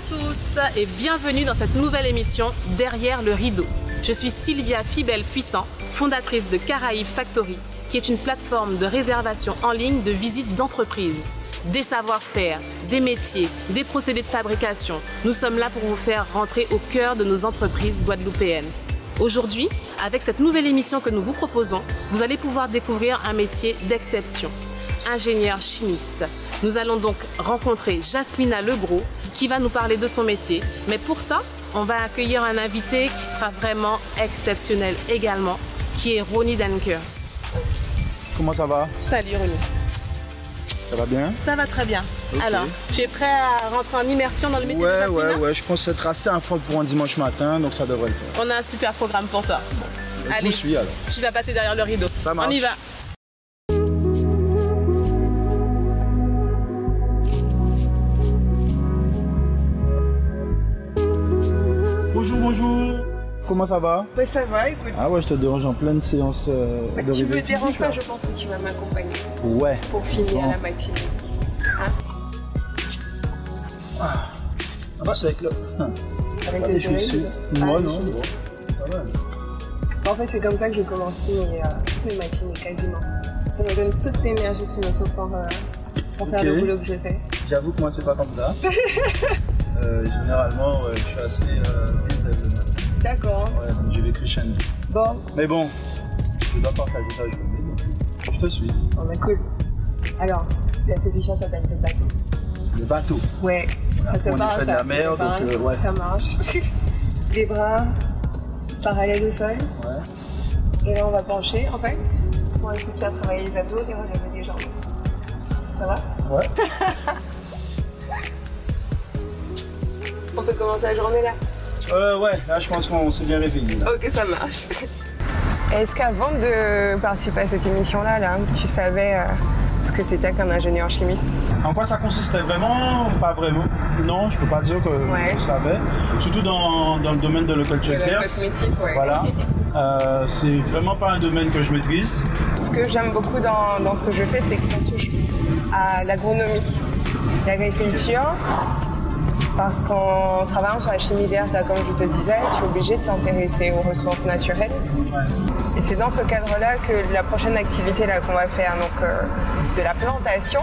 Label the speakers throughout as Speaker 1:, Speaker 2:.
Speaker 1: tous et bienvenue dans cette nouvelle émission Derrière le rideau. Je suis Sylvia Fibel-Puissant, fondatrice de Caraïbes Factory, qui est une plateforme de réservation en ligne de visites d'entreprises. Des savoir-faire, des métiers, des procédés de fabrication. Nous sommes là pour vous faire rentrer au cœur de nos entreprises guadeloupéennes. Aujourd'hui, avec cette nouvelle émission que nous vous proposons, vous allez pouvoir découvrir un métier d'exception. Ingénieur chimiste. Nous allons donc rencontrer Jasmina Legros qui va nous parler de son métier. Mais pour ça, on va accueillir un invité qui sera vraiment exceptionnel également, qui est Ronnie Dankers.
Speaker 2: Comment ça va?
Speaker 1: Salut Ronnie.
Speaker 2: Ça va bien?
Speaker 1: Ça va très bien.
Speaker 2: Okay.
Speaker 1: Alors, tu es prêt à rentrer en immersion dans le métier de Jasmina?
Speaker 2: Ouais, je pense être assez informé pour un dimanche matin, donc ça devrait le faire.
Speaker 1: On a un super programme pour toi.
Speaker 2: Bon, allez, suis, alors.
Speaker 1: Tu vas passer derrière le rideau.
Speaker 2: Ça marche.
Speaker 1: On y va.
Speaker 2: Bonjour. Comment ça va?
Speaker 3: Ouais, ça va, écoute.
Speaker 2: Ah ouais, je te dérange en pleine séance de réveil
Speaker 3: Tu me
Speaker 2: physique,
Speaker 3: déranges pas,
Speaker 2: là.
Speaker 3: je pense que tu vas m'accompagner.
Speaker 2: Ouais.
Speaker 3: Pour finir la matinée. Hein?
Speaker 2: Ah bah c'est avec le...
Speaker 3: Avec
Speaker 2: pas
Speaker 3: les
Speaker 2: des chaussures.
Speaker 3: oreilles.
Speaker 2: Moi
Speaker 3: Ah,
Speaker 2: non, bon. Ça va.
Speaker 3: En fait, c'est comme ça que je commence toutes mes matinées, quasiment. Ça me donne toute l'énergie qu'il me faut pour faire le boulot que je fais.
Speaker 2: J'avoue que moi c'est pas comme ça. Généralement, ouais, je suis assez diesel le matin.
Speaker 3: D'accord.
Speaker 2: Ouais, donc je vais crescendo.
Speaker 3: Bon.
Speaker 2: Mais bon, je dois partager ta journée, donc je te suis.
Speaker 3: On est cool. Alors, la position s'appelle le bateau.
Speaker 2: Le bateau.
Speaker 3: Ouais, ça te
Speaker 2: on est
Speaker 3: parle,
Speaker 2: près de la mer, donc ouais.
Speaker 3: Ça marche. Les bras parallèles au sol.
Speaker 2: Ouais.
Speaker 3: Et là, on va pencher, en fait, pour essayer de faire travailler les abdos et relever les jambes. Ça va?
Speaker 2: Ouais.
Speaker 3: On peut commencer la journée là?
Speaker 2: Ouais, là je pense qu'on s'est bien réveillé. Là.
Speaker 3: Ok, ça marche. Est-ce qu'avant de participer à cette émission-là, tu savais ce que c'était qu'un ingénieur chimiste?
Speaker 2: En quoi ça consistait vraiment? Pas vraiment. Non, je peux pas dire que je savais. Surtout dans le domaine de lequel tu exerces.
Speaker 3: Ouais.
Speaker 2: Voilà. C'est vraiment pas un domaine que je maîtrise.
Speaker 3: Ce que j'aime beaucoup dans ce que je fais, c'est que ça touche à l'agronomie, l'agriculture. Parce qu'en travaillant sur la chimie verte, comme je te disais, tu es obligé de t'intéresser aux ressources naturelles. Ouais. Et c'est dans ce cadre-là que la prochaine activité qu'on va faire, donc de la plantation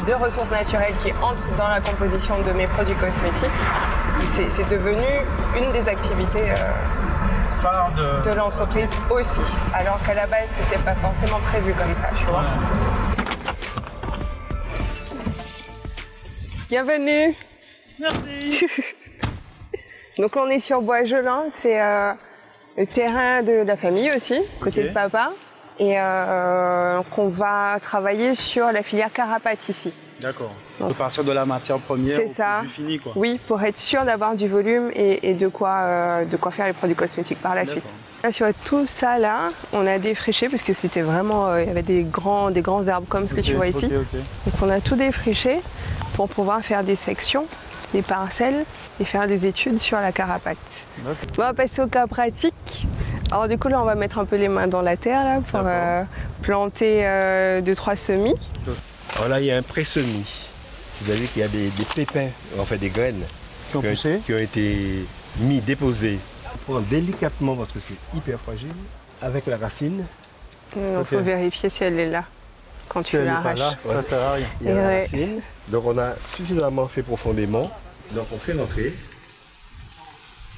Speaker 3: de ressources naturelles qui entrent dans la composition de mes produits cosmétiques, c'est devenu une des activités
Speaker 2: phare
Speaker 3: de l'entreprise aussi. Alors qu'à la base, c'était pas forcément prévu comme ça, tu vois. Bienvenue.
Speaker 1: Merci.
Speaker 3: Donc on est sur Bois-Gelin, c'est le terrain de la famille aussi, côté de papa. Et qu'on va travailler sur la filière carapate ici. D'accord.
Speaker 2: À partir de la matière première au produit fini, quoi.
Speaker 3: Oui, pour être sûr d'avoir du volume et de quoi faire les produits cosmétiques par la suite. Là, sur tout ça là, on a défriché parce que c'était vraiment, il y avait des grands arbres comme ce que tu vois ici. Donc on a tout défriché pour pouvoir faire des sections, des parcelles et faire des études sur la carapate. On va passer au cas pratique. Alors du coup là on va mettre un peu les mains dans la terre là, pour planter 2-3 semis.
Speaker 4: Alors là il y a un pré-semis. Vous avez qu'il y a des pépins, enfin des graines qui ont été déposées. On prend délicatement parce que c'est hyper fragile avec la racine.
Speaker 3: Il faut vérifier si elle est là quand tu l'arraches.
Speaker 2: Ça sert à rien.
Speaker 4: Il y a la racine. Donc on a suffisamment fait profondément. Donc on fait rentrer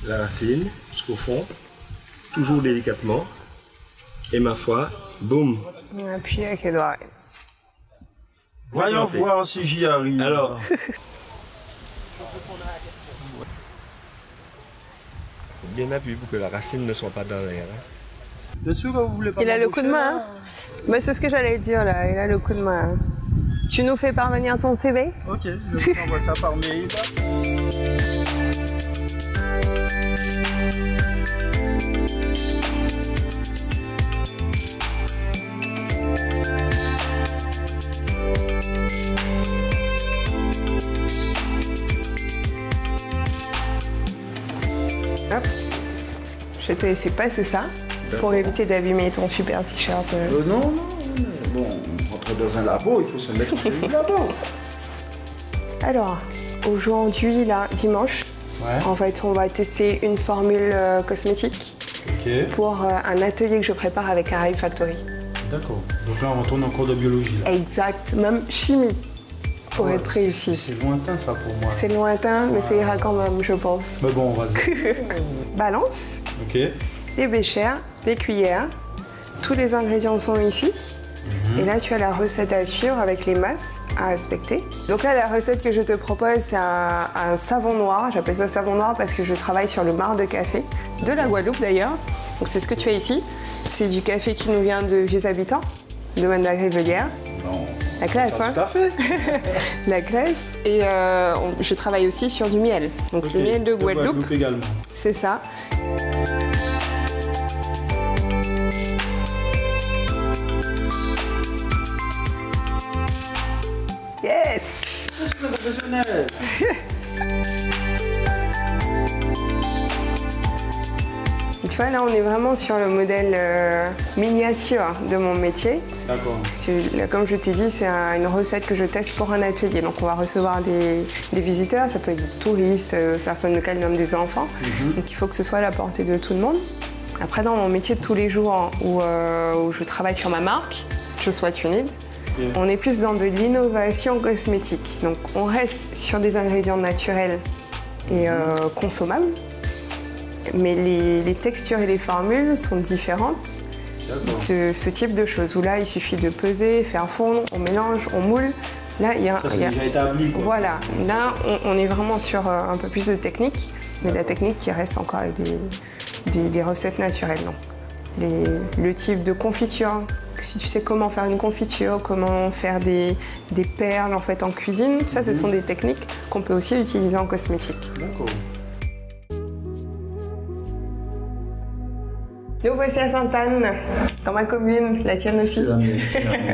Speaker 4: la racine jusqu'au fond. Toujours délicatement. Et ma foi, boum.
Speaker 3: On appuie avec les doigts.
Speaker 2: Voyons voir si j'y arrive.
Speaker 4: Alors. Bien appuyé pour que la racine ne soit pas dans l'air.
Speaker 2: Bien sûr que vous voulez pas.
Speaker 3: Il a le coup de main. Bah, c'est ce que j'allais dire là, il a le coup de main. Tu nous fais parvenir ton CV?
Speaker 2: Ok, je vous envoie ça par mail.
Speaker 3: Hop. Je te laisse passer ça pour éviter d'abîmer ton super t-shirt.
Speaker 2: Non, bon, on rentre dans un labo, il faut se mettre dans le labo.
Speaker 3: Alors, aujourd'hui, là, dimanche, en fait, on va tester une formule cosmétique pour un atelier que je prépare avec Caraïbes Factory.
Speaker 2: D'accord. Donc là, on retourne en cours de biologie. Là.
Speaker 3: Exact, même chimie, pour être précis.
Speaker 2: C'est lointain, ça, pour moi.
Speaker 3: C'est lointain, mais ça ira quand même, je pense.
Speaker 2: Mais bon, vas-y.
Speaker 3: Balance.
Speaker 2: Ok.
Speaker 3: Les béchères, les cuillères. Tous les ingrédients sont ici. Et là, tu as la recette à suivre avec les masses à respecter. Donc là, la recette que je te propose, c'est un savon noir. J'appelle ça savon noir parce que je travaille sur le marc de café, de la Guadeloupe d'ailleurs. Donc c'est ce que tu as ici. C'est du café qui nous vient de Vieux Habitants, domaine de la Grivelière. La classe, hein?
Speaker 2: Café.
Speaker 3: La classe. Et je travaille aussi sur du miel. Donc le miel de Guadeloupe
Speaker 2: également.
Speaker 3: C'est ça. Yes!
Speaker 2: Je suis professionnel.
Speaker 3: Tu vois, là, on est vraiment sur le modèle miniature de mon métier.
Speaker 2: D'accord.
Speaker 3: Comme je t'ai dit, c'est une recette que je teste pour un atelier. Donc, on va recevoir des visiteurs, ça peut être des touristes, personnes locales, même des enfants. Donc, il faut que ce soit à la portée de tout le monde. Après, dans mon métier de tous les jours, où je travaille sur ma marque, Je Souhaite Unide, on est plus dans de l'innovation cosmétique. Donc, on reste sur des ingrédients naturels et consommables. Mais les textures et les formules sont différentes de ce type de choses. Où là, il suffit de peser, faire fondre, on mélange, on moule. Là, il y a
Speaker 2: déjà établi, quoi.
Speaker 3: Voilà. Là, on est vraiment sur un peu plus de technique, mais la technique qui reste encore avec des recettes naturelles. Donc, le type de confiture, si tu sais comment faire une confiture, comment faire des perles en fait en cuisine, ça, ce sont des techniques qu'on peut aussi utiliser en cosmétique.
Speaker 2: D'accord.
Speaker 3: Nous voici à Sainte-Anne, dans ma commune, la tienne aussi.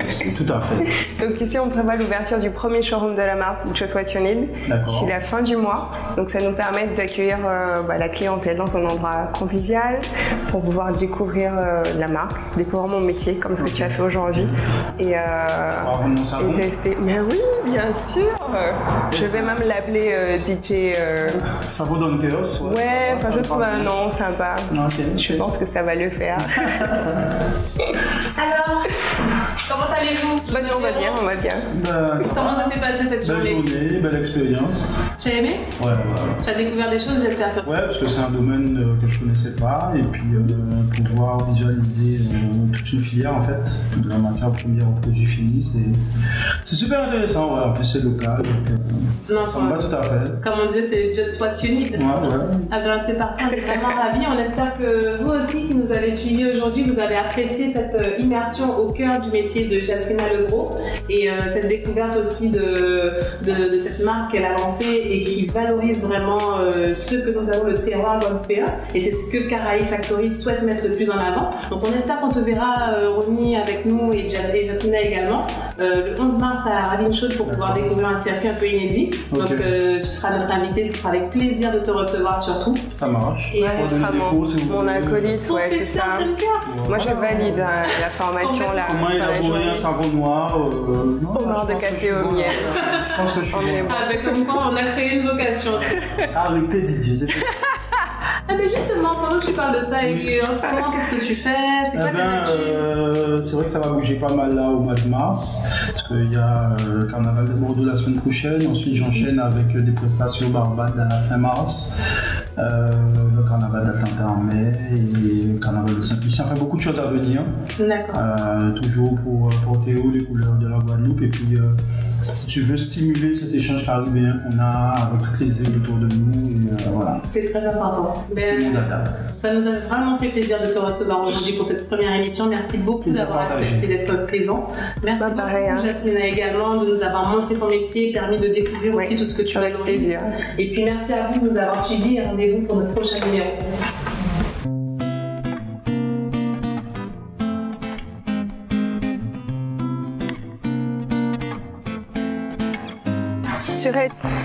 Speaker 2: C'est tout à fait.
Speaker 3: Donc ici, on prévoit l'ouverture du premier showroom de la marque Je Souhaite Unide d'ici la fin du mois. Donc ça nous permet d'accueillir la clientèle dans un endroit convivial pour pouvoir découvrir la marque, découvrir mon métier comme ce que tu as fait aujourd'hui et tester. Mais oui, bien sûr. Je vais même l'appeler DJ.
Speaker 2: Ça vous donne chaos?
Speaker 3: Ouais, enfin je trouve un nom sympa. Je pense que ça va le faire.
Speaker 1: Alors, comment allez-vous?
Speaker 3: On va bien, on va bien.
Speaker 1: Comment ça s'est passé cette journée?
Speaker 2: Belle journée, belle expérience.
Speaker 1: Tu as aimé?
Speaker 2: Ouais.
Speaker 1: Tu as découvert des choses, j'espère surtout.
Speaker 2: Ouais, parce que c'est un domaine que je connaissais pas et puis pouvoir visualiser toute une filière en fait, de la matière première au produit fini, c'est super intéressant. Ouais. En plus, c'est local, donc ça me va tout à fait.
Speaker 1: Comme on disait, c'est Just What You Need.
Speaker 2: Ouais.
Speaker 1: Ah ben c'est parfait, on est vraiment ravis. On espère que vous aussi qui nous avez suivis aujourd'hui, vous avez apprécié cette immersion au cœur du métier de Jasmina Legros et cette découverte aussi de cette marque qu'elle a lancée et qui valorise vraiment ce que nous avons, le terroir Guadeloupéen, et c'est ce que Caraïbes Factory souhaite mettre le plus en avant. Donc on espère qu'on te verra Ronnie avec nous et Jasmina également le 11 mars à Ravine Chaude pour pouvoir découvrir un circuit un peu inédit. Donc tu seras notre invité, ce sera avec plaisir de te recevoir surtout.
Speaker 2: Ça marche.
Speaker 3: Et ce sera mon acolyte, ouais, c'est ça. Moi je valide la formation là.
Speaker 2: Comment élaborer un savon noir
Speaker 3: au marc de café au miel.
Speaker 2: Je pense que je suis bon.
Speaker 1: Avec comme quoi on a créé une vocation.
Speaker 2: Arrêtez DJ.
Speaker 1: Ah mais justement, pendant que tu parles de ça, et en ce moment, qu'est-ce que tu fais? C'est quoi tes activités?
Speaker 2: C'est vrai que ça va bouger pas mal là au mois de mars, parce qu'il y a le carnaval de Bordeaux la semaine prochaine, ensuite j'enchaîne avec des prestations Barbade à la fin mars, le carnaval d'Atlanta en mai, et le carnaval de Saint-Lucien. Enfin, beaucoup de choses à venir. D'accord. Toujours pour Théo, les couleurs de la Guadeloupe, et puis si tu veux stimuler cet échange caribéen qu'on a avec toutes les îles autour de nous, et voilà.
Speaker 1: C'est très important. Ça nous a vraiment fait plaisir de te recevoir aujourd'hui pour cette première émission. Merci beaucoup d'avoir accepté d'être présent. Merci beaucoup, Jasmina, également, de nous avoir montré ton métier, permis de découvrir aussi tout ce que tu valorises. Et puis merci à vous de nous avoir suivis et rendez-vous pour notre prochain numéro.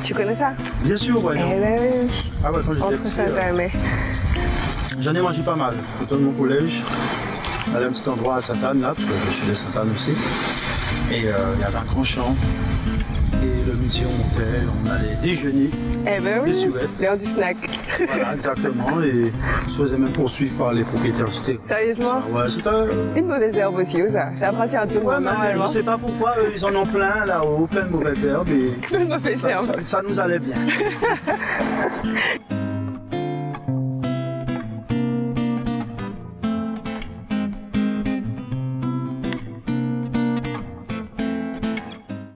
Speaker 3: Tu connais ça?
Speaker 2: Bien sûr, ouais.
Speaker 3: Eh ben oui.
Speaker 2: Ah ouais, quand j'étais j'en ai mangé pas mal. Autour de mon collège, à un petit endroit à Sainte-Anne, là, parce que je suis de Sainte-Anne aussi. Et il y avait un grand champ. Et le midi on montait, on allait déjeuner.
Speaker 3: Eh ben oui, l'heure du snack.
Speaker 2: Voilà, exactement, et on se faisait même poursuivre par les propriétaires du terrain.
Speaker 3: Sérieusement?
Speaker 2: Ouais, c'était...
Speaker 3: Une mauvaise herbe aussi, ça. Ça appartient à tout le monde, normalement.
Speaker 2: Je sais pas pourquoi, ils en ont plein là-haut, plein de mauvaises herbes. Et
Speaker 3: plein de mauvaises herbes.
Speaker 2: Ça nous allait bien.